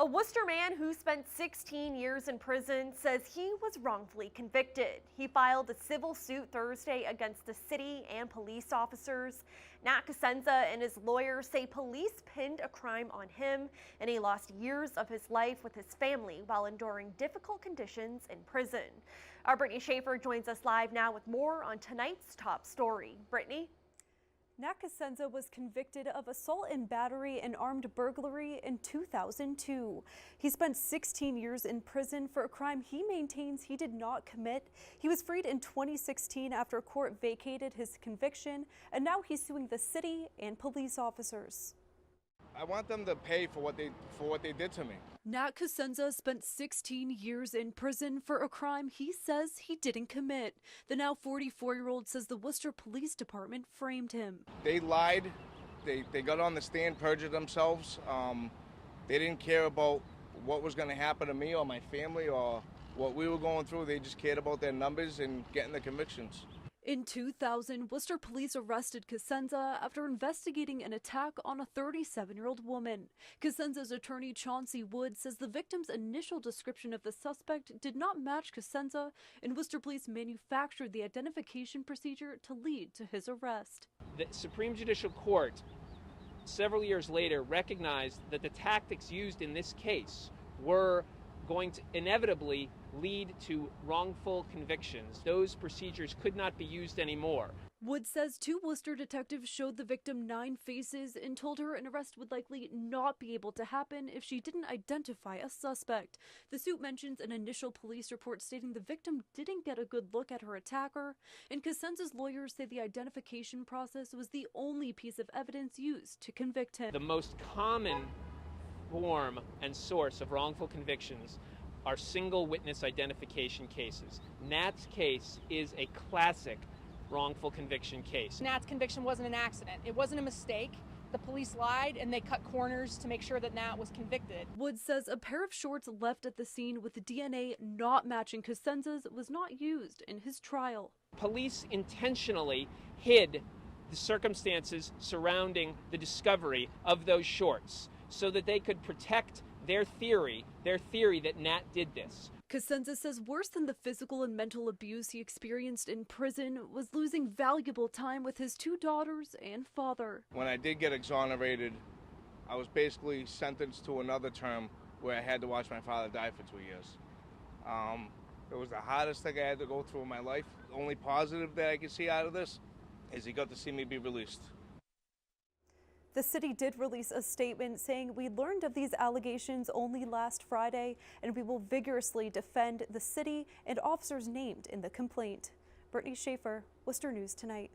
A Worcester man who spent 16 years in prison says he was wrongfully convicted. He filed a civil suit Thursday against the city and police officers. Nat Cosenza and his lawyers say police pinned a crime on him, and he lost years of his life with his family while enduring difficult conditions in prison. Our Brittany Schaefer joins us live now with more on tonight's top story. Brittany? Nat Cosenza was convicted of assault and battery and armed burglary in 2002. He spent 16 years in prison for a crime he maintains he did not commit. He was freed in 2016 after a court vacated his conviction, and now he's suing the city and police officers. I want them to pay for what they did to me. Nat Cosenza spent 16 years in prison for a crime he says he didn't commit. The now 44-year-old says the Worcester Police Department framed him. They lied. They got on the stand, perjured themselves. They didn't care about what was going to happen to me or my family or what we were going through. They just cared about their numbers and getting the convictions. In 2000, Worcester police arrested Cosenza after investigating an attack on a 37-year-old woman. Cosenza's attorney Chauncey Wood says the victim's initial description of the suspect did not match Cosenza, and Worcester police manufactured the identification procedure to lead to his arrest. The Supreme Judicial Court, several years later, recognized that the tactics used in this case were going to inevitably lead to wrongful convictions. Those procedures could not be used anymore. Wood says two Worcester detectives showed the victim 9 faces and told her an arrest would likely not be able to happen if she didn't identify a suspect. The suit mentions an initial police report stating the victim didn't get a good look at her attacker, and Cosenza's lawyers say the identification process was the only piece of evidence used to convict him. The most common form and source of wrongful convictions are single witness identification cases. Nat's case is a classic wrongful conviction case. Nat's conviction wasn't an accident. It wasn't a mistake. The police lied and they cut corners to make sure that Nat was convicted. Wood says a pair of shorts left at the scene with the DNA not matching Cosenza's was not used in his trial. Police intentionally hid the circumstances surrounding the discovery of those shorts so that they could protect their theory that Nat did this. Cosenza says worse than the physical and mental abuse he experienced in prison was losing valuable time with his 2 daughters and father. When I did get exonerated, I was basically sentenced to another term where I had to watch my father die for 2 years. It was the hardest thing I had to go through in my life. The only positive that I can see out of this is he got to see me be released. The city did release a statement saying we learned of these allegations only last Friday, and we will vigorously defend the city and officers named in the complaint. Brittany Schaefer, Worcester News Tonight.